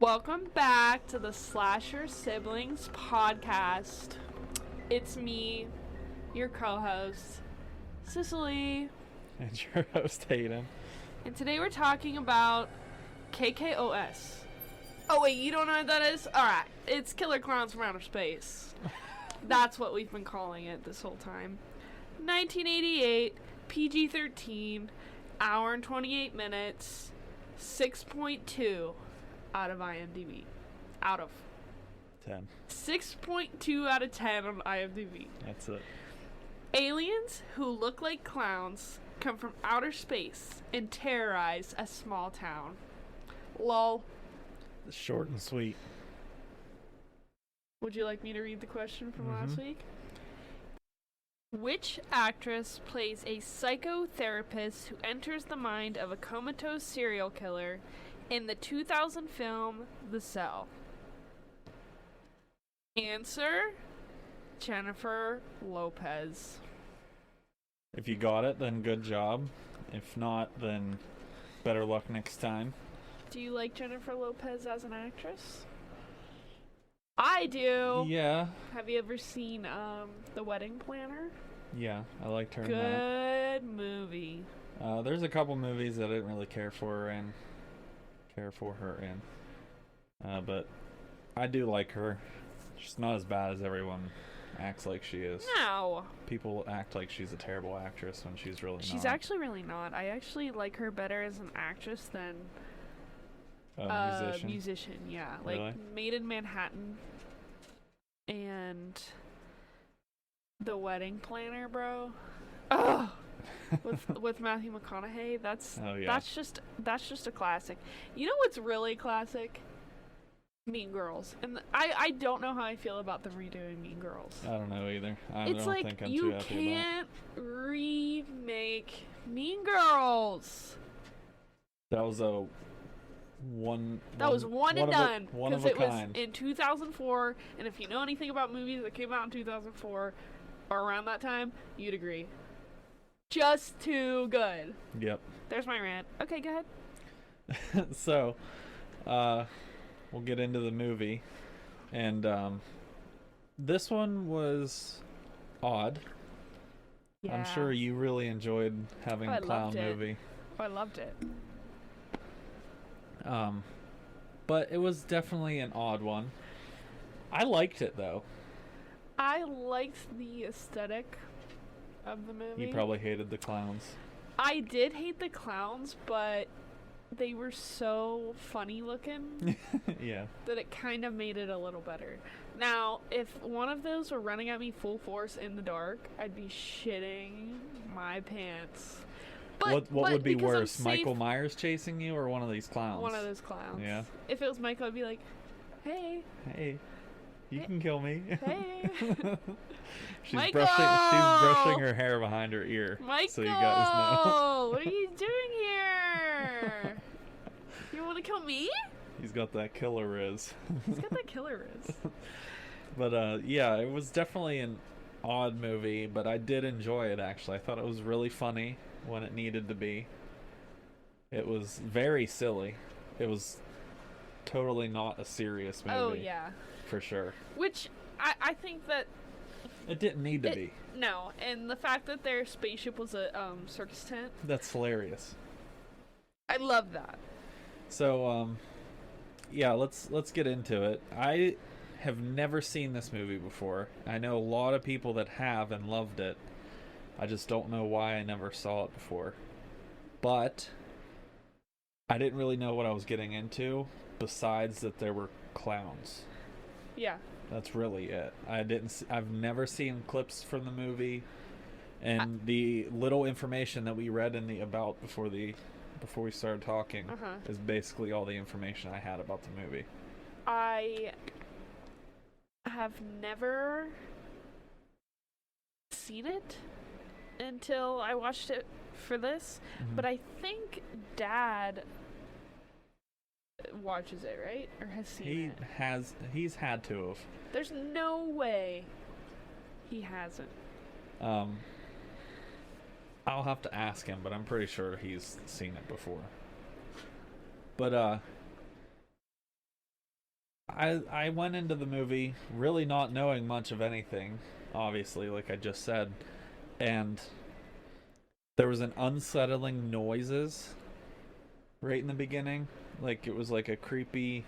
Welcome back to the Slasher Siblings podcast. It's me, your co-host, Cicely. And your host, Hayden. And today we're talking about KKOS. Oh wait, you don't know what that is? Alright, it's Killer Clowns from Outer Space. That's what we've been calling it this whole time. 1988, PG-13, hour and 28 minutes, 6.2 out of IMDb. Out of 10. 6.2 out of 10 on IMDb. That's it. Aliens who look like clowns come from outer space and terrorize a small town. Lol. Short and sweet. Would you like me to read the question from last week? Which actress plays a psychotherapist who enters the mind of a comatose serial killer in the 2000 film The Cell? Answer: Jennifer Lopez. If you got it, then good job. If not, then better luck next time. Do you like Jennifer Lopez as an actress? I do. Yeah. Have you ever seen The Wedding Planner? Yeah, I liked her in that. Good movie. There's a couple movies that I didn't really care for her in. But I do like her. She's not as bad as everyone acts like she is. No. People act like she's a terrible actress when she's really not. She's actually really not. I actually like her better as an actress than musician, yeah. Like Really? Made in Manhattan and The Wedding Planner, bro. Ugh. with Matthew McConaughey, that's just a classic. You know what's really classic? Mean Girls. And I don't know how I feel about them redoing Mean Girls. I don't know either. It's like think I'm you too happy can't remake Mean Girls. That was a one and done. One of Because a it was kind. in 2004, and if you know anything about movies that came out in 2004 or around that time, you'd agree. Just too good. Yep. There's my rant. Okay, go ahead. So, we'll get into the movie, and this one was odd. Yeah. I'm sure you really enjoyed having a clown loved it. movie. Oh, I loved it. But it was definitely an odd one. I liked it though. I liked the aesthetic of the movie. You probably hated the clowns. I did hate the clowns, but they were so funny looking Yeah. that it kind of made it a little better. Now, if one of those were running at me full force in the dark, I'd be shitting my pants. But, what would be because I'm worse, safe, Michael Myers chasing you or one of these clowns? one of those clowns. Yeah. If it was Michael, I'd be like, hey, Hey, you Hey. can kill me. hey. She's Michael! brushing her hair behind her ear. Michael, So you guys know. what are you doing here? You want to kill me? He's got that killer riz. He's got that killer riz. But yeah, it was definitely an odd movie, but I did enjoy it actually. I thought it was really funny when it needed to be. It was very silly. It was totally not a serious movie. Oh, yeah. For sure. Which, I think that... It didn't need to be. No, and the fact that their spaceship was a circus tent, That's hilarious. I love that. So, yeah, let's get into it. I have never seen this movie before. I know a lot of people that have and loved it. I just don't know why I never saw it before. But I didn't really know what I was getting into, besides that there were clowns. Yeah. That's really it. I've never seen clips from the movie, and the little information that we read in the about before we started talking is basically all the information I had about the movie. I have never seen it until I watched it for this, but I think Dad watches it, right? Or has seen it. He's had to have. There's no way he hasn't. I'll have to ask him, but I'm pretty sure he's seen it before. But I went into the movie really not knowing much of anything, obviously, like I just said, and there was an unsettling noises right in the beginning. Like it was like a creepy,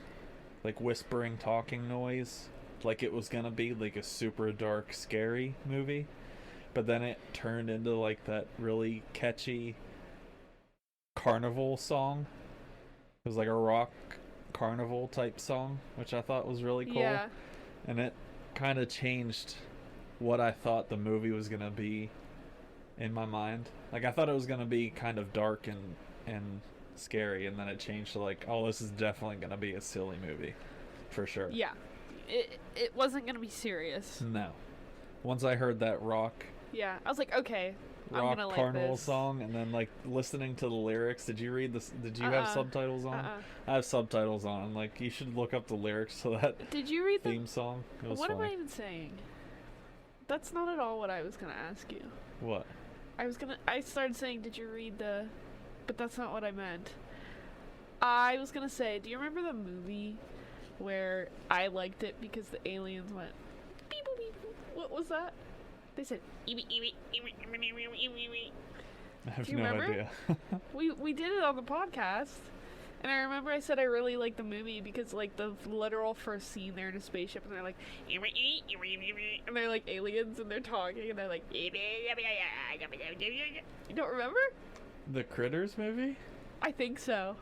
like whispering, talking noise, like it was gonna be like a super dark, scary movie, but then it turned into like that really catchy carnival song. It was like a rock carnival type song, which I thought was really cool. Yeah. And it kind of changed what I thought the movie was gonna be in my mind. Like I thought it was gonna be kind of dark and scary, and then it changed to like, oh, this is definitely gonna be a silly movie, for sure. Yeah. It wasn't gonna be serious. No. Once I heard that rock Yeah, I was like, okay, I'm rock gonna like carnival this. song, and then like listening to the lyrics. Did you read this? Did you have subtitles on? I have subtitles on. Like you should look up the lyrics to that. Did you read the theme song? It was What funny. am I even saying? That's not at all what I was gonna ask you. What? I started saying, did you read the? But that's not what I meant. I was gonna say, do you remember the movie where I liked it because the aliens went beep boop beep boop? What was that? They said eep eep eep eep eep eep eep. I have Do you no remember? idea. We did it on the podcast, and I remember I said I really liked the movie because like the literal first scene, they're in a spaceship and they're like, and they're like aliens and they're talking and they're like, you don't remember? The Critters movie? I think so.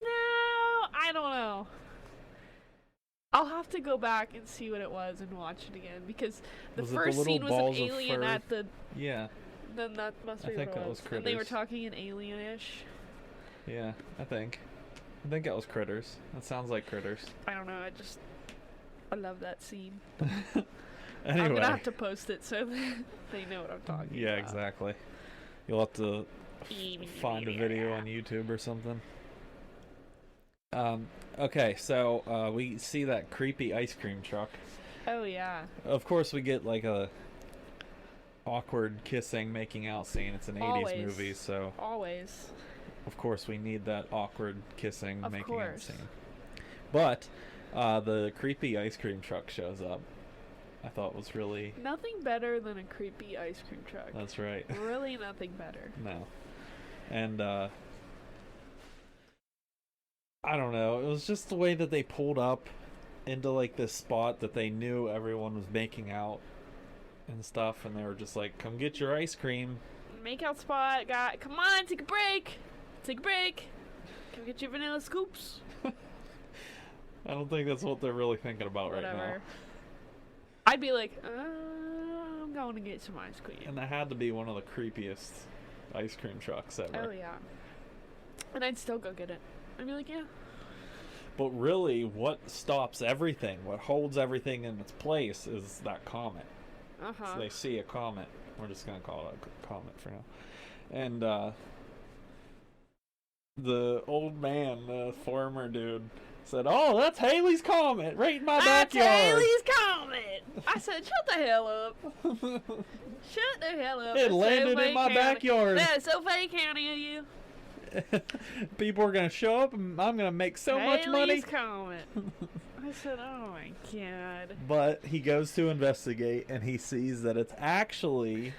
No, I don't know. I'll have to go back and see what it was and watch it again because the Was it first the little scene was an balls of alien fur? at the. Yeah. Then that must be I think what it that was. was And they were Critters. talking in alienish. Yeah, I think that was Critters. That sounds like Critters. I don't know. I love that scene. Anyway. I'm gonna have to post it so they know what I'm talking about. Yeah, exactly. You'll have to find a video on YouTube or something. Okay, so we see that creepy ice cream truck. Oh yeah. Of course, we get like a awkward kissing, making out scene. It's an Always. 80s movie, so Always. of course we need that awkward kissing, Of making out course. scene. But the creepy ice cream truck shows up. I thought was really. Nothing better than a creepy ice cream truck. That's right. Really nothing better. No. And I don't know. It was just the way that they pulled up into like this spot that they knew everyone was making out and stuff, and they were just like, "Come get your ice cream." Make out spot, guy. Come on, take a break. Take a break. Come get your vanilla scoops. I don't think that's what they're really thinking about right now. Whatever. I'd be like, I'm going to get some ice cream. And that had to be one of the creepiest ice cream trucks ever. Oh yeah. And I'd still go get it. I'd be like, yeah. But really, what stops everything, what holds everything in its place, is that comet. Uh-huh. So they see a comet. We're just gonna call it a comet for now. And the old man, the former dude, said, "Oh, that's Haley's comet, right in my backyard." That's Haley's comet. I said, shut the hell up. Shut the hell up. It That's landed so in my County. backyard. That is so Fayette County of you. People are gonna show up, and I'm gonna make so much money. Haley's comet. I said, oh my god. But he goes to investigate, and he sees that it's actually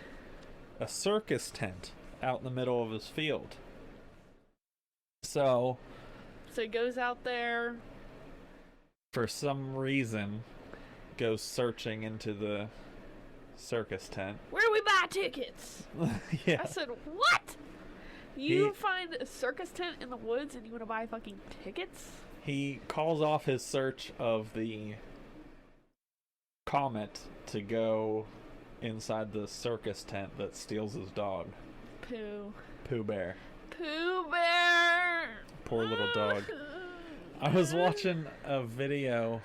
a circus tent out in the middle of his field. So he goes out there. For some reason, goes searching into the circus tent. Where do we buy tickets? Yeah. I said, what? You find a circus tent in the woods and you want to buy fucking tickets? He calls off his search of the comet to go inside the circus tent that steals his dog. Pooh Bear. Pooh Bear! Poor little dog. I was watching a video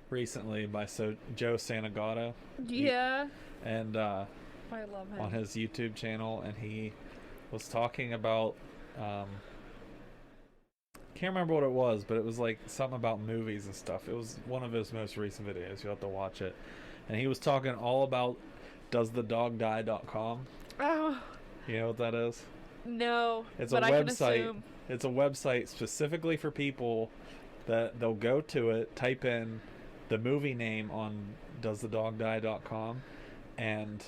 recently by Joe Santagato. Yeah. And I love him. on his YouTube channel, and he was talking about can't remember what it was, but it was like something about movies and stuff. It was one of his most recent videos. You'll have to watch it. And he was talking all about doesthedogdie.com. Oh. You know what that is? No. It's but a I website. Can assume. It's a website specifically for people They'll go to it, type in the movie name on doesthedogdie.com, and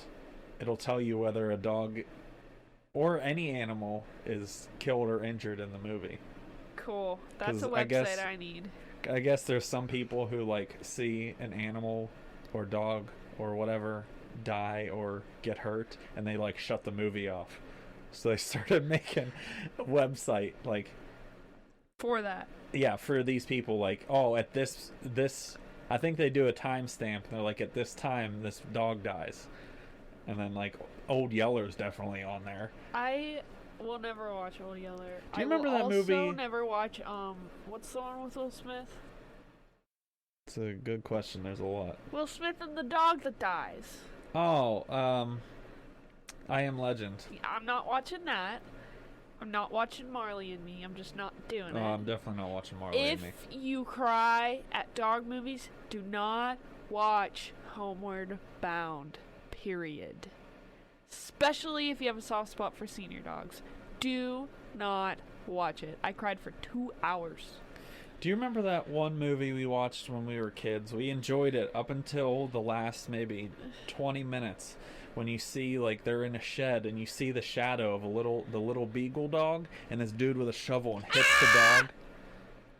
it'll tell you whether a dog or any animal is killed or injured in the movie. Cool. That's a 'Cause website I need. I guess there's some people who like see an animal or dog or whatever die or get hurt, and they like shut the movie off. So they started making a website like For that. yeah, for these people, like, oh, at this I think they do a timestamp. They're like, at this time this dog dies, and then like Old Yeller's definitely on there. I will never watch Old Yeller. Do you remember that movie? I will also never watch what's the one with Will Smith? It's a good question. There's a lot. Will Smith and the dog that dies. Oh, I Am Legend. I'm not watching that. I'm not watching Marley and Me. I'm just not doing it. Oh, I'm definitely not watching Marley and Me. If you cry at dog movies, do not watch Homeward Bound. Period. Especially if you have a soft spot for senior dogs. Do not watch it. I cried for 2 hours. Do you remember that one movie we watched when we were kids? We enjoyed it up until the last maybe 20 minutes, when you see like they're in a shed and you see the shadow of the little beagle dog, and this dude with a shovel and hits the dog.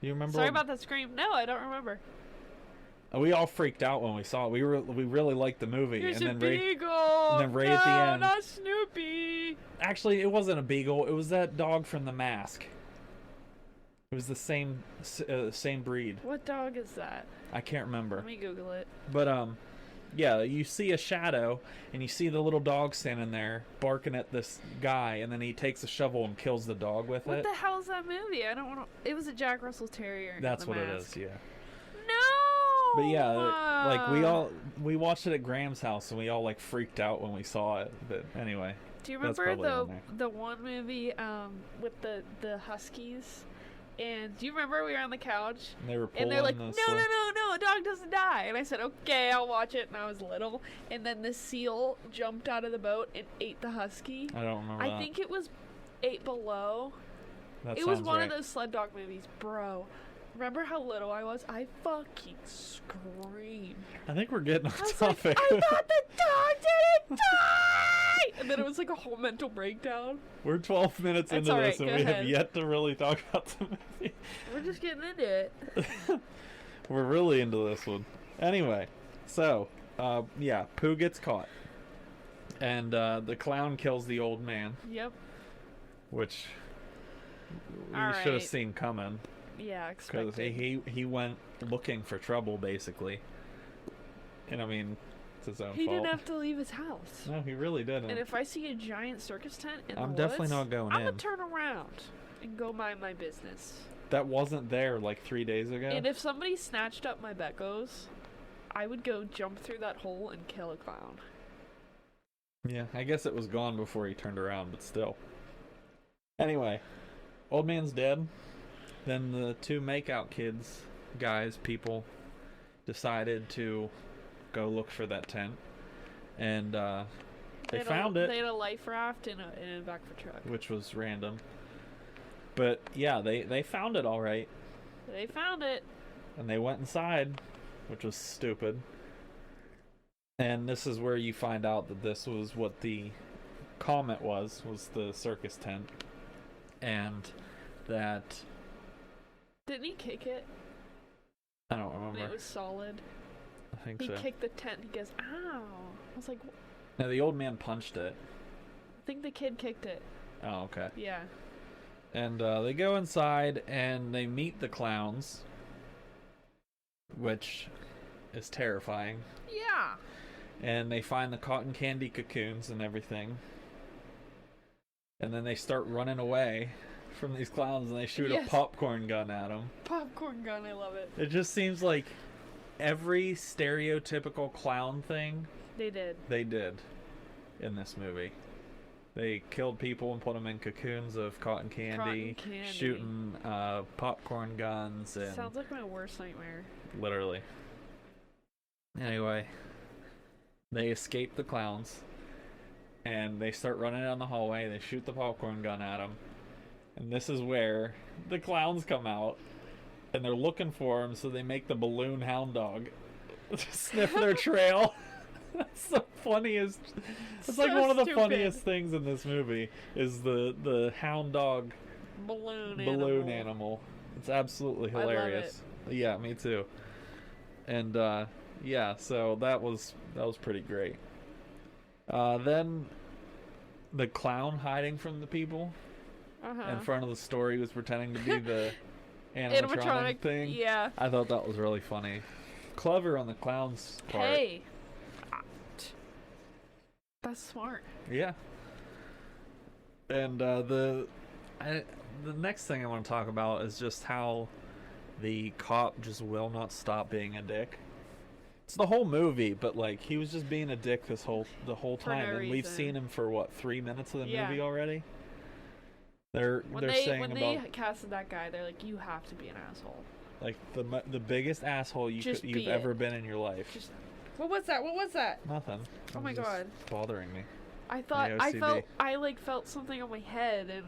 Do you remember? Sorry about that scream. No, I don't remember. We all freaked out when we saw it. We really liked the movie. Here's and a then beagle. and then Ray at the end. Not Snoopy. Actually, it wasn't a beagle. It was that dog from The Mask. It was the same breed. What dog is that? I can't remember. Let me Google it. But yeah, you see a shadow and you see the little dog standing there barking at this guy, and then he takes a shovel and kills the dog with What it. the hell is that movie? I don't want to. It was a Jack Russell Terrier. That's The what Mask. it is. Yeah. No. But yeah, like we watched it at Graham's house, and we all like freaked out when we saw it. But anyway. Do you that's remember probably on the one movie with the huskies? And do you remember we were on the couch? And they were pulling and they're like, the no, sling. a dog doesn't die. And I said, okay, I'll watch it. And I was little. And then the seal jumped out of the boat and ate the husky. I don't remember. I think it was 8 Below. that It was sounds one right. of those sled dog movies, bro. Remember how little I was? I fucking screamed. I think we're getting I off was topic. like, I thought the dog didn't die! And then it was like a whole mental breakdown. We're 12 minutes That's into all right, this, and go we have ahead. yet to really talk about the movie. We're just getting into it. We're really into this one. Anyway, so, yeah, Pooh gets caught. And the clown kills the old man, Yep. which we All should have right. seen coming. Yeah, Because expected. he went looking for trouble, basically. And I mean, it's his own He fault. didn't have to leave his house. No, he really didn't. And if I see a giant circus tent in I'm the definitely woods, not going I'm in. gonna turn around and go mind my business. That wasn't there like 3 days ago. And if somebody snatched up my Beckos, I would go jump through that hole and kill a clown. Yeah, I guess it was gone before he turned around, but still. Anyway, old man's dead. Then the two makeout kids, people, decided to go look for that tent. And they found it. They had a life raft in a back for truck. Which was random. But yeah, they found it all right. They found it. And they went inside, which was stupid. And this is where you find out that this was what the comet was the circus tent. And that... Didn't he kick it? I don't And remember. it was solid. I think He so. kicked the tent and he goes, ow. I was like, No, the old man punched it. I think the kid kicked it. Oh, okay. Yeah. And they go inside and they meet the clowns, which is terrifying. Yeah. And they find the cotton candy cocoons and everything. And then they start running away from these clowns, and they shoot Yes. a popcorn gun at them. Popcorn gun, I love it. It just seems like every stereotypical clown thing They did. they did in this movie. They killed people and put them in cocoons of cotton candy, Cotton candy. shooting popcorn guns, and Sounds like my worst nightmare. literally. Anyway, they escape the clowns, and they start running down the hallway. They shoot the popcorn gun at them, and this is where the clowns come out, and they're looking for him, so they make the balloon hound dog sniff their trail. That's the funniest. It's like one of the funniest things in this movie is the hound dog balloon animal. It's absolutely hilarious. I love it. Yeah, me too. And yeah, so that was pretty great. Then the clown hiding from the people in front of the store he was pretending to be the animatronic thing. Yeah, I thought that was really funny. Clever on the clown's part. Hey, that's smart. Yeah. And the next thing I want to talk about is just how the cop just will not stop being a dick. It's the whole movie, but like he was just being a dick the whole time, and we've seen him for what, 3 minutes of the movie already. When they casted that guy, they're like, you have to be an asshole. Like the biggest asshole you've ever been in your life. What was that? Nothing. Oh my god. Bothering me. I felt something on my head, and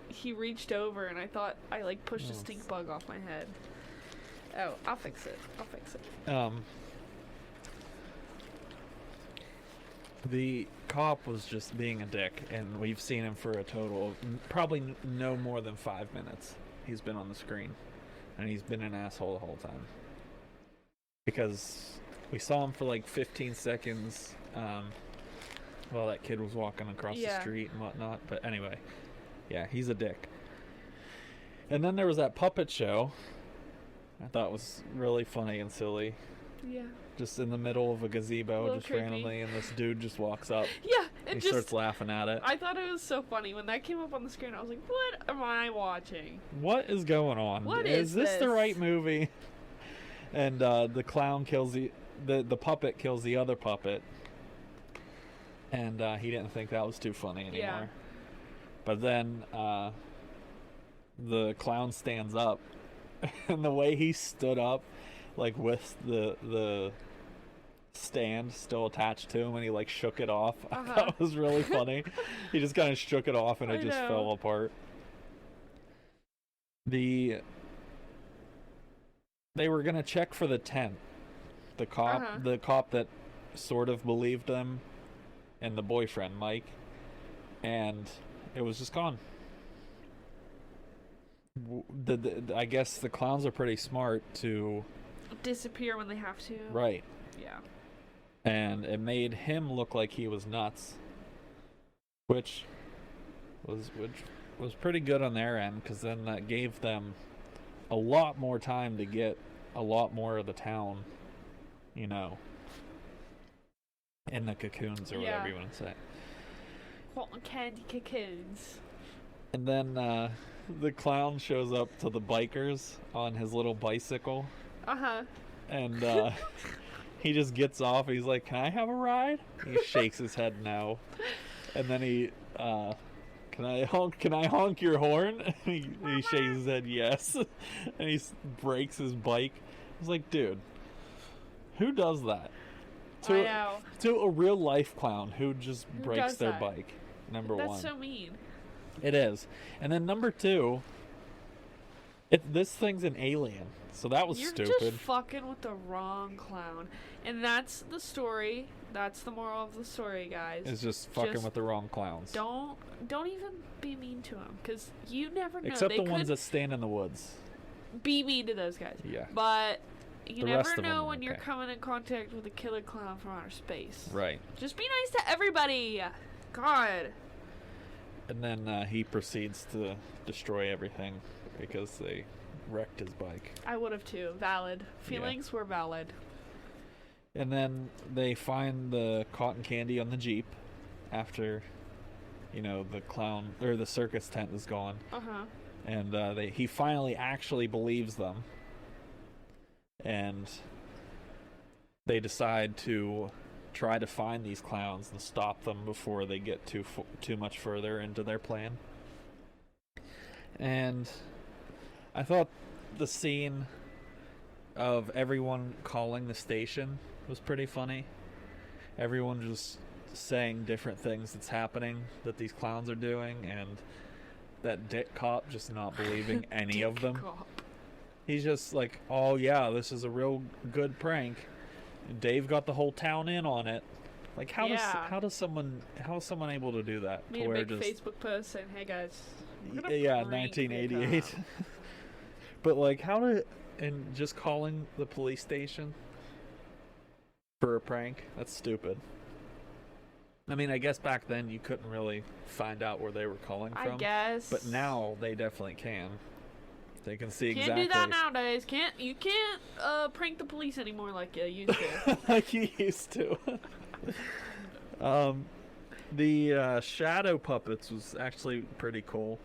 he reached over, and I thought I like pushed a stink bug off my head. Oh, I'll fix it. The cop was just being a dick, and we've seen him for a total of probably no more than 5 minutes. He's been on the screen, and he's been an asshole the whole time. Because we saw him for like 15 seconds while that kid was walking across the street and whatnot. But anyway, yeah, he's a dick. And then there was that puppet show I thought was really funny and silly. Yeah. Just in the middle of a gazebo, just creepy. Randomly, and this dude just walks up. Yeah, and he starts laughing at it. I thought it was so funny. When that came up on the screen, I was like, what am I watching? What is going on? What is this the right movie? And the clown kills the puppet kills the other puppet. And he didn't think that was too funny anymore. Yeah. But then the clown stands up. And the way he stood up, like with the stand still attached to him, and he like shook it off. I thought it was really funny. He just kind of shook it off, and it just fell apart. They were gonna check for the tent. The cop that sort of believed them, and the boyfriend Mike, and it was just gone. I guess the clowns are pretty smart to disappear when they have to. Right. Yeah. And it made him look like he was nuts, which was pretty good on their end, because then that gave them a lot more time to get a lot more of the town, in the cocoons or whatever you want to say. Cotton candy cocoons. And then the clown shows up to the bikers on his little bicycle. And he just gets off. He's like, "Can I have a ride?" He shakes his head no. And then he, "Can I honk your horn?" And he shakes his head yes. And he breaks his bike. I was like, dude, who does that? To a real life clown who just breaks their bike. Number one. That's so mean. It is. And then number two, this thing's an alien. So that was stupid. You're just fucking with the wrong clown. And that's the story. That's the moral of the story, guys. It's just fucking with the wrong clowns. Don't even be mean to them, because you never know. Except the ones that stand in the woods. Be mean to those guys. Yeah. But you never know when you're coming in contact with a killer clown from outer space. Right. Just be nice to everybody. God. And then he proceeds to destroy everything because they wrecked his bike. I would have too. Valid. Feelings were valid. And then they find the cotton candy on the Jeep after, the clown or the circus tent is gone. And he finally actually believes them. And they decide to try to find these clowns and stop them before they get too much further into their plan. And I thought the scene of everyone calling the station was pretty funny. Everyone just saying different things that's happening, that these clowns are doing, and that dick cop just not believing any of them. Cop. He's just like, oh yeah, this is a real good prank. Dave got the whole town in on it. Like, how is someone able to do that? Made to a where big just, Facebook post saying, "Hey guys, yeah, 1988." But like, and just calling the police station for a prank? That's stupid. I mean, I guess back then you couldn't really find out where they were calling from. I guess. But now they definitely can. They can see Can't exactly. do that nowadays. You can't prank the police anymore like you used to. Like you used to. The shadow puppets was actually pretty cool.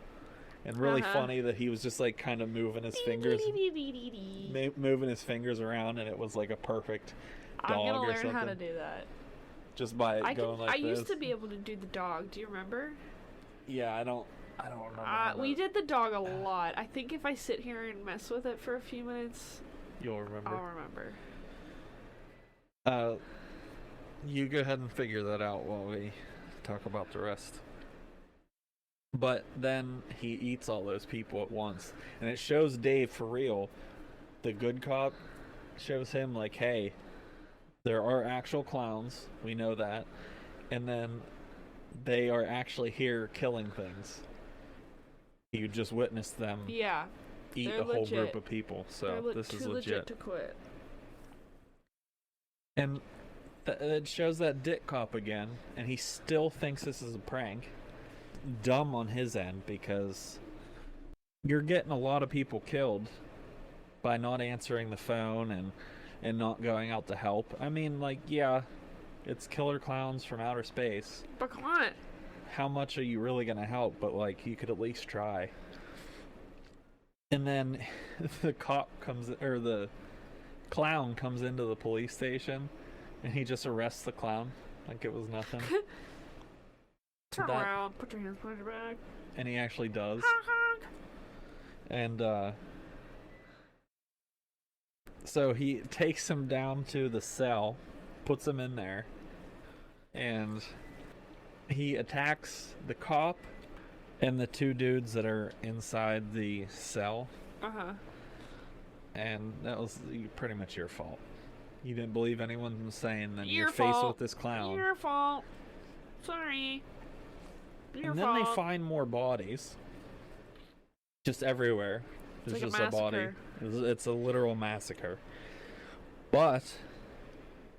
And really funny that he was just like kind of moving his fingers around, and it was like a perfect dog I'm gonna or learn something. how to do that. Just by going like this. I used to be able to do the dog. Do you remember? Yeah, I don't remember. We did the dog a lot. I think if I sit here and mess with it for a few minutes, you'll remember. I'll remember. You go ahead and figure that out while we talk about the rest. But then he eats all those people at once, and it shows Dave for real. The good cop shows him like, hey, there are actual clowns, we know that, and then they are actually here killing things. You just witnessed them eat a whole group of people, so this is legit. To quit. And it shows that dick cop again, and he still thinks this is a prank. Dumb on his end, because you're getting a lot of people killed by not answering the phone and not going out to help. I mean, like, yeah, it's killer clowns from outer space. But come on. How much are you really going to help? But, like, you could at least try. And then the clown comes into the police station, and he just arrests the clown like it was nothing. Turn around, put your hands behind your back. And he actually does. And, so he takes him down to the cell, puts him in there, and he attacks the cop and the two dudes that are inside the cell. And that was pretty much your fault. You didn't believe anyone was saying that you're faced with this clown. Your fault. Sorry. And then they find more bodies. Just everywhere. There's like just a body. It's a literal massacre. But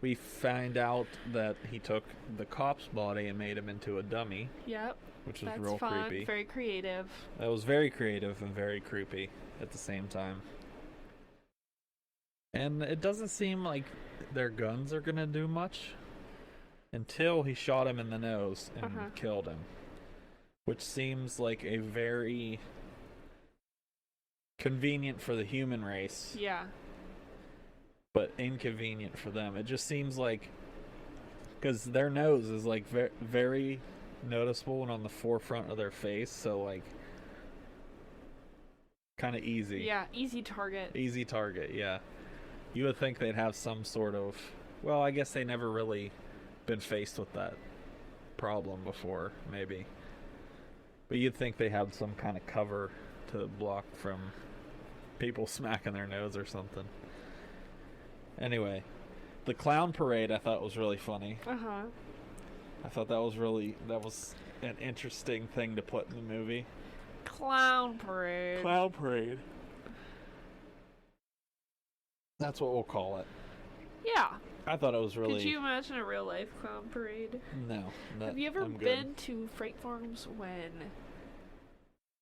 we find out that he took the cop's body and made him into a dummy. Yep. Which was real fun. creepy. Very creative. That was very creative and very creepy at the same time. And it doesn't seem like their guns are going to do much until he shot him in the nose and killed him. Which seems like a very convenient for the human race. Yeah. But inconvenient for them. It just seems like, because their nose is like very noticeable and on the forefront of their face, so like kind of easy. Yeah, easy target. Easy target, yeah. You would think they'd have some sort of, well, I guess they never really been faced with that problem before, maybe. But you'd think they have some kind of cover to block from people smacking their nose or something. Anyway, the clown parade I thought was really funny. I thought that was an interesting thing to put in the movie. Clown parade. Clown parade. That's what we'll call it. Yeah. I thought it was really... Could you imagine a real life clown parade? No. Have you ever been to freight farms when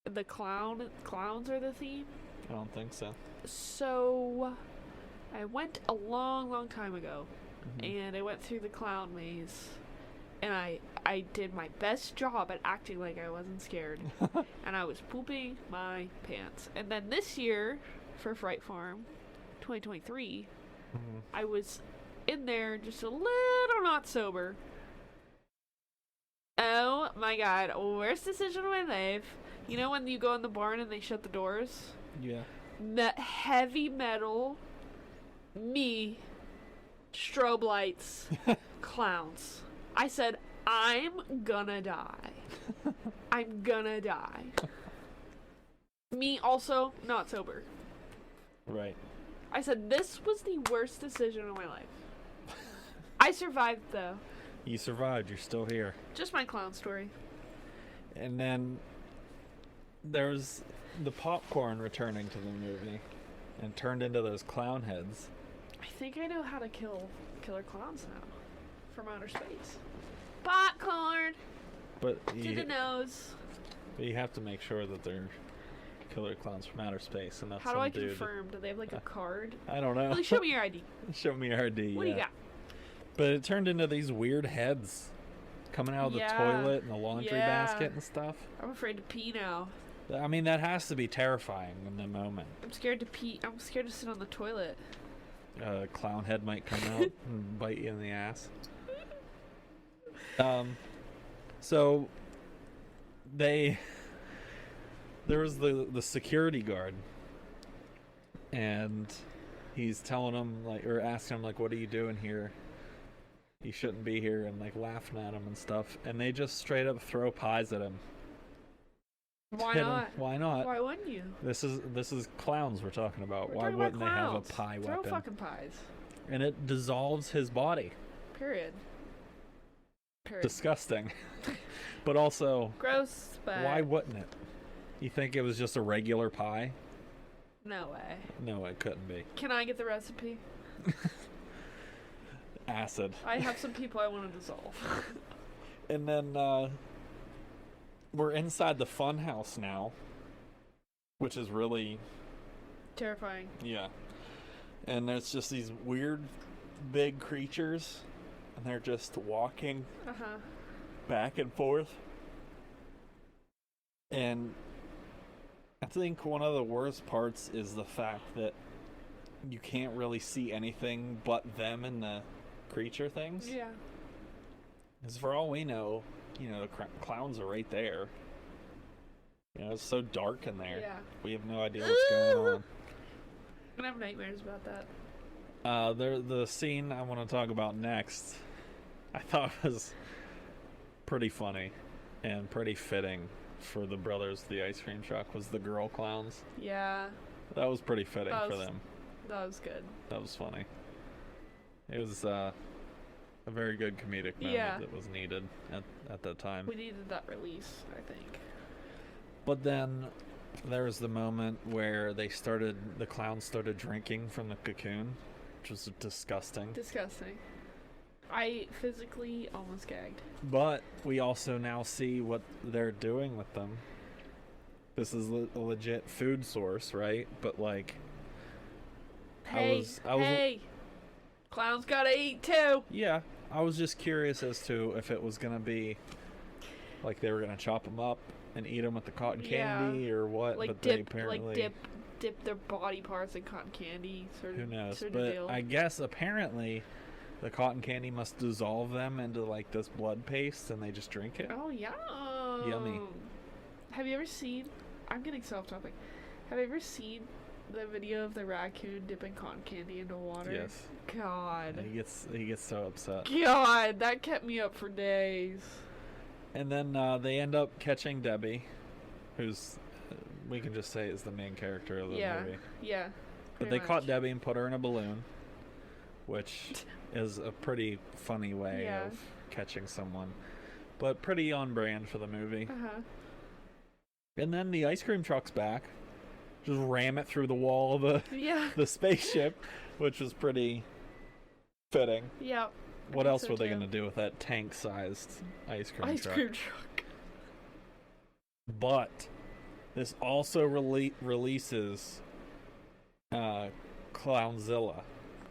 the clowns are the theme? I don't think so. So, I went a long time ago, and I went through the clown maze, and I did my best job at acting like I wasn't scared, and I was pooping my pants. And then this year, for Fright Farm, 2023, I was in there just a little not sober. Oh my god, worst decision of my life. You know when you go in the barn and they shut the doors? Yeah. Heavy metal, me, strobe lights, clowns. I said, I'm gonna die. I'm gonna die. Me also not sober. Right. I said, this was the worst decision of my life. I survived, though. You survived. You're still here. Just my clown story. And then there's the popcorn returning to the movie and turned into those clown heads. I think I know how to kill killer clowns now from outer space. Popcorn But to the nose. you have to make sure that they're killer clowns from outer space and not How some do I dude. confirm? Do they have like a card? I don't know. Really, show me your ID. Show me your ID. What do you got? But it turned into these weird heads coming out of the toilet and the laundry basket and stuff. I'm afraid to pee now. I mean, that has to be terrifying in the moment. I'm scared to pee. I'm scared to sit on the toilet. A clown head might come out and bite you in the ass. So there was the security guard, and he's telling him, like, or asking him, like, what are you doing here? You shouldn't be here, and like laughing at him and stuff. And they just straight up throw pies at him. Why Hit him. not? Why not? Why wouldn't you? This is clowns we're talking about. We're Why talking wouldn't about they have a clowns. pie Throw weapon? fucking pies. And it dissolves his body. Period. Disgusting. But also, Gross, but why wouldn't it? You think it was just a regular pie? no way. No, it couldn't be. Can I get the recipe? Acid. I have some people I want to dissolve. And then we're inside the fun house now, which is really Terrifying. yeah. And there's just these weird big creatures, and they're just walking Uh-huh. back and forth. And I think one of the worst parts is the fact that you can't really see anything but them and the creature things. Yeah. Because for all we know, the clowns are right there. It's so dark in there. Yeah. We have no idea what's going on. I'm gonna have nightmares about that. The scene I want to talk about next, I thought was pretty funny and pretty fitting for the brothers of the ice cream truck, was the girl clowns. Yeah. That was pretty fitting for them. That was good. That was funny. It was a very good comedic moment that was needed at that time. We needed that release, I think. But then there was the moment where the clowns started drinking from the cocoon, which was disgusting. Disgusting. I physically almost gagged. But we also now see what they're doing with them. This is a legit food source, right? But like, Hey, clowns gotta eat too. Yeah, I was just curious as to if it was gonna be like they were gonna chop them up and eat them with the cotton candy or what. Like but dip, they apparently dip their body parts in cotton candy. Who knows? Sort of But deal. I guess apparently the cotton candy must dissolve them into like this blood paste, and they just drink it. Oh yeah. Yummy. Have you ever seen? I'm getting so off topic. Have you ever seen the video of the raccoon dipping cotton candy into water? Yes. God. And he gets so upset. God, that kept me up for days. And then they end up catching Debbie, who's we can just say is the main character of the movie. Yeah. But they caught Debbie and put her in a balloon, which is a pretty funny way of catching someone, but pretty on brand for the movie. Uh-huh. And then the ice cream truck's back, just ram it through the wall of the spaceship, which was pretty fitting. Yeah. What else were they going to do with that tank-sized ice cream truck? But this also releases Clownzilla.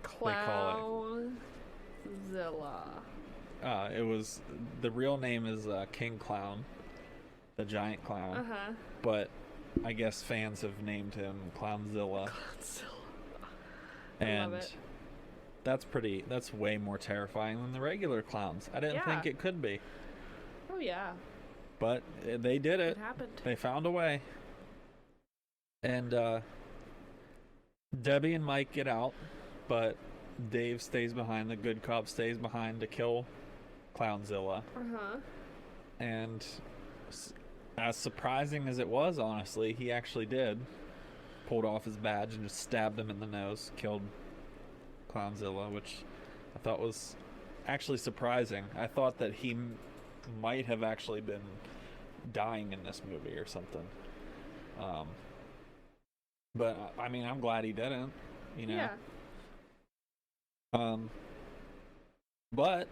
Clownzilla. It was the real name is King Clown, the giant clown. Uh-huh. But I guess fans have named him Clownzilla. I love it. That's way more terrifying than the regular clowns. I didn't think it could be. Oh yeah. But they did it. It happened. They found a way. And Debbie and Mike get out, but Dave stays behind. The good cop stays behind to kill Clownzilla. Uh-huh. And as surprising as it was, honestly, he actually did. pulled off his badge and just stabbed him in the nose, killed Clownzilla, which I thought was actually surprising. I thought that he might have actually been dying in this movie or something. But I mean, I'm glad he didn't, you know. Yeah. But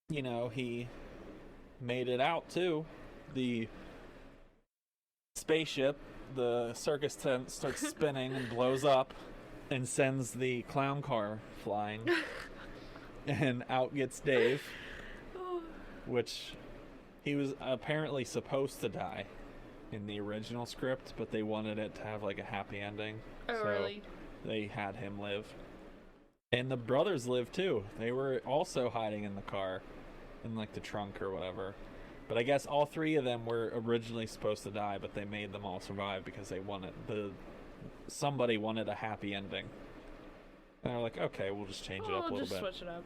you know, he made it out too. The spaceship, the circus tent, starts spinning and blows up and sends the clown car flying. And out gets Dave, which he was apparently supposed to die in the original script, but they wanted it to have like a happy ending. Oh, so really? They had him live. And the brothers lived too. They were also hiding in the car, in like the trunk or whatever. But I guess all three of them were originally supposed to die, but they made them all survive because they wanted somebody wanted a happy ending. And they're like, okay, we'll just change it up a little bit. We'll just switch it up.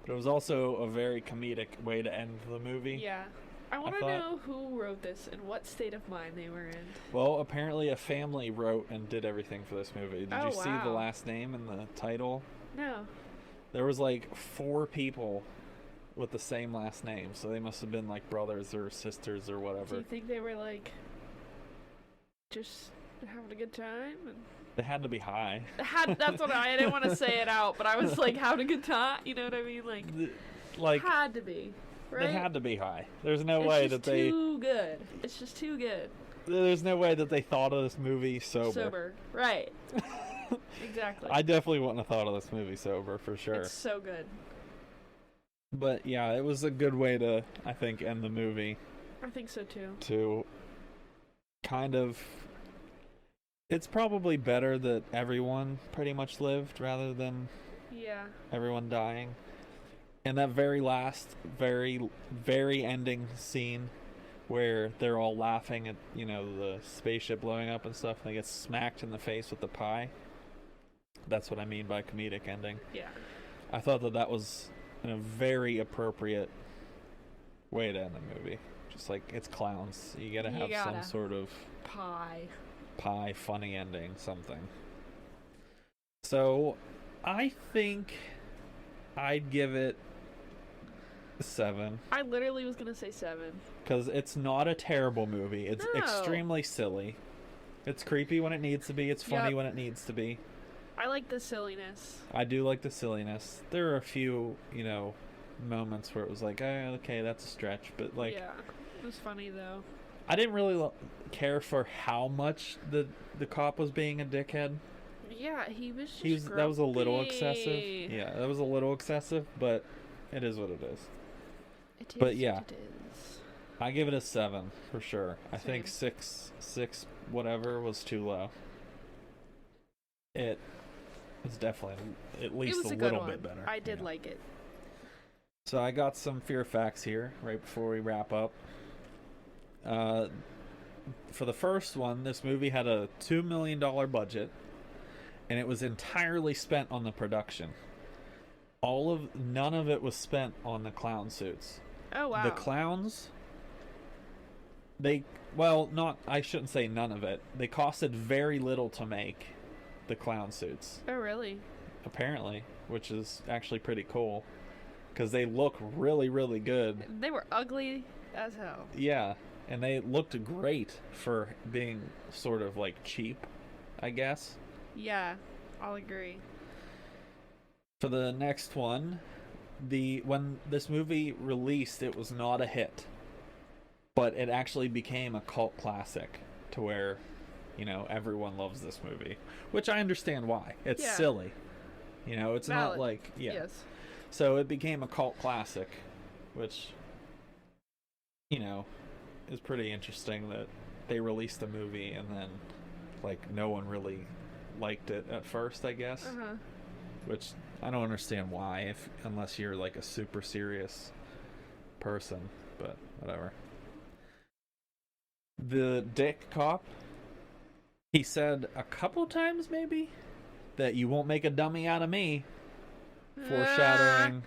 But it was also a very comedic way to end the movie. Yeah. I want to know who wrote this and what state of mind they were in. Well, apparently a family wrote and did everything for this movie. Did you see the last name in the title? No. There was like 4 people with the same last name, so they must have been like brothers or sisters or whatever. Do you think they were like just having a good time? They had to be high. That's what I didn't want to say it out, but I was like, having a good time. You know what I mean? Like had to be. Right? They had to be high. There's no way that they. It's too good. It's just too good. There's no way that they thought of this movie sober. Right. Exactly. I definitely wouldn't have thought of this movie sober for sure. It's so good. But yeah, it was a good way to, I think, end the movie. I think so too. To kind of. It's probably better that everyone pretty much lived rather than everyone dying. And that very last, very, very ending scene where they're all laughing at, you know, the spaceship blowing up and stuff, and they get smacked in the face with the pie. That's what I mean by comedic ending. Yeah. I thought that was a very appropriate way to end the movie. Just like, it's Clowns. You gotta have some sort of pie funny ending, something. So, I think I'd give it 7. I literally was gonna say 7. Because it's not a terrible movie. It's extremely silly. It's creepy when it needs to be. It's funny when it needs to be. I like the silliness. I do like the silliness. There are a few, you know, moments where it was like, oh, okay, that's a stretch. But like, yeah, it was funny though. I didn't really care for how much the cop was being a dickhead. Yeah, he was just that was a little excessive. Yeah, that was a little excessive, but it is what it is. It is but yeah, what it is. I give it a 7 for sure. I think 6 whatever was too low. It was definitely at least a little bit better. I did like it. So I got some fear facts here right before we wrap up. For the first one, this movie had a $2 million budget, and it was entirely spent on the production. None of it was spent on the clown suits. Oh wow. The clowns, I shouldn't say none of it. They costed very little to make the clown suits. Oh really? Apparently, which is actually pretty cool because they look really, really good. They were ugly as hell. Yeah, and they looked great for being sort of like cheap, I guess. Yeah, I'll agree. For the next one, when this movie released, it was not a hit, but it actually became a cult classic to where, you know, everyone loves this movie, which I understand why. It's silly, you know. It's not like Yes. So it became a cult classic, which, you know, is pretty interesting that they released the movie and then like no one really liked it at first, I guess. Which I don't understand why, unless you're like a super serious person, but whatever. The dick cop, he said a couple times maybe that you won't make a dummy out of me, foreshadowing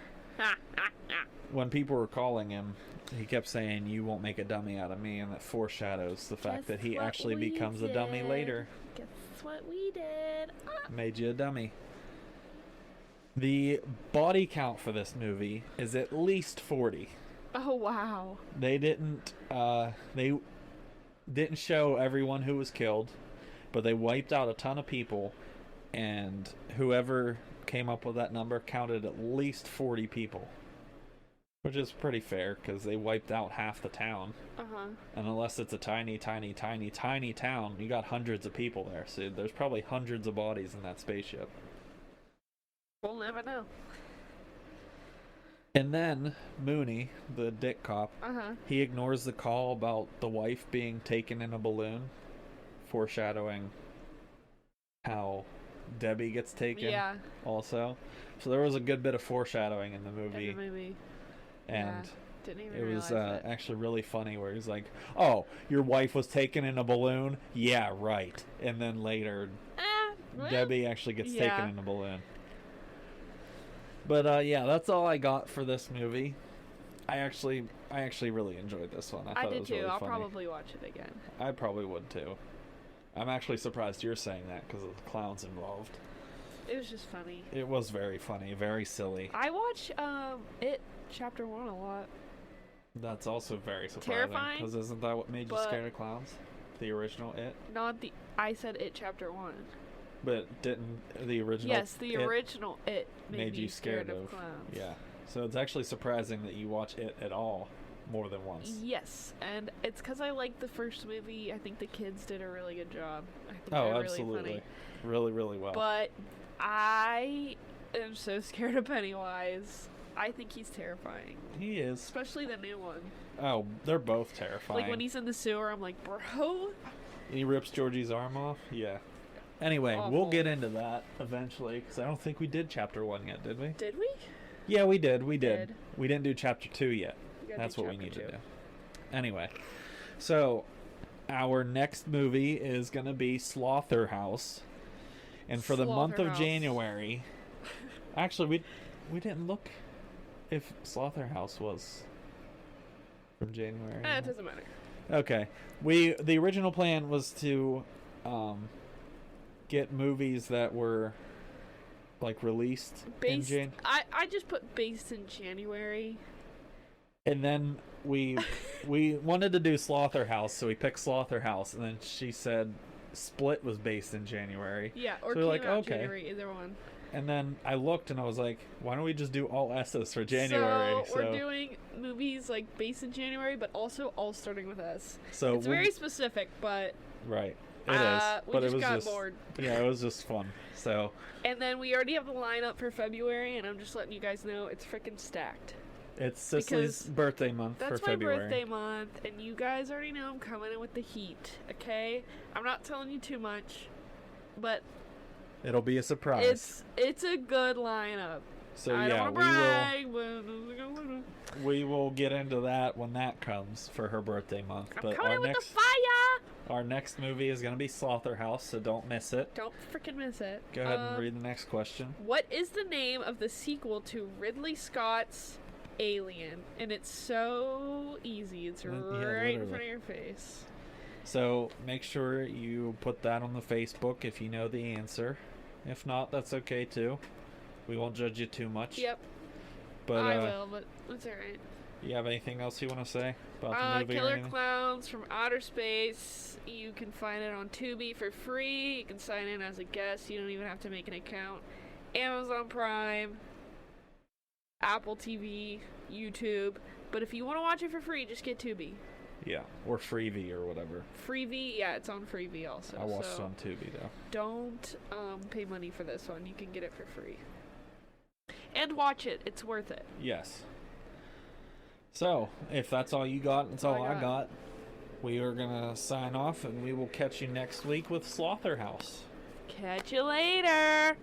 when people were calling him, he kept saying, "You won't make a dummy out of me," and that foreshadows the fact that he actually becomes a dummy later. Guess what we did? Made you a dummy. The body count for this movie is at least 40. Oh wow! They didn't show everyone who was killed, but they wiped out a ton of people, and whoever came up with that number counted at least 40 people, which is pretty fair because they wiped out half the town. And unless it's a tiny town, you got hundreds of people there, so there's probably hundreds of bodies in that spaceship. We'll never know. And then Mooney, the dick cop, he ignores the call about the wife being taken in a balloon, foreshadowing how Debbie gets taken also. So there was a good bit of foreshadowing in the movie. And didn't even it was realize actually really funny where he's like, "Oh, your wife was taken in a balloon? Yeah, right." And then later, Debbie actually gets taken in a balloon. But yeah, that's all I got for this movie. I actually really enjoyed this one. I thought did it was too. really I'll funny. probably watch it again. I probably would too. I'm actually surprised you're saying that because of the clowns involved. It was just funny. It was very funny, very silly. I watch It Chapter 1 a lot. That's also very surprising. Terrifying. Because isn't that what made you scared of clowns? The original It? I said It Chapter 1. But didn't the original Yes, the original It made me you scared of clowns. Yeah. So it's actually surprising that you watch It at all more than once. Yes, and it's because I liked the first movie. I think the kids did a really good job. I think Oh, they're absolutely. Really funny. Really, really well. But I am so scared of Pennywise. I think he's terrifying. He is. Especially the new one. Oh, they're both terrifying. Like when he's in the sewer, I'm like, bro. He rips Georgie's arm off? Yeah. Anyway, Awful. we'll get into that eventually, because I don't think we did Chapter 1 yet, did we? Did we? Yeah, we did. We did. We didn't do Chapter 2 yet. That's what we need to do. Anyway, so our next movie is going to be Slaughterhouse. And for the month of January... Actually, we didn't look if Slaughterhouse was from January. It doesn't matter. Okay. The original plan was to get movies that were like released in January. I just put based in January. And then we wanted to do Slaughterhouse, so we picked Slaughterhouse, and then she said Split was based in January. Yeah, or so came like, out okay. January, either one. And then I looked and I was like, why don't we just do all S's for January? So we're doing movies like based in January, but also all starting with S. So it's very specific, but right, it is. But we just got bored. Yeah, it was just fun. So. And then we already have the lineup for February, and I'm just letting you guys know it's freaking stacked. It's Cicely's birthday month for February. That's my birthday month, and you guys already know I'm coming in with the heat. Okay, I'm not telling you too much, but. It'll be a surprise. It's a good lineup. So I yeah, don't brag, but we will get into that when that comes for her birthday month. I'm coming with the fire. Our next movie is going to be Slaughterhouse, so don't miss it. Don't freaking miss it. Go ahead and read the next question. What is the name of the sequel to Ridley Scott's Alien? And it's so easy. It's right in front of your face. So make sure you put that on the Facebook if you know the answer. If not, that's okay too. We won't judge you too much. Yep. But I will, but it's alright. You have anything else you want to say about the movie? Killer Klowns from Outer Space. You can find it on Tubi for free. You can sign in as a guest. You don't even have to make an account. Amazon Prime, Apple TV, YouTube. But if you want to watch it for free, just get Tubi. Yeah, or Freevee or whatever. Freevee, yeah, it's on Freevee also. I watched it on Tubi though. Don't pay money for this one. You can get it for free. And watch it. It's worth it. Yes. So, if that's all you got, that's all I got. We are going to sign off, and we will catch you next week with Slaughterhouse. Catch you later.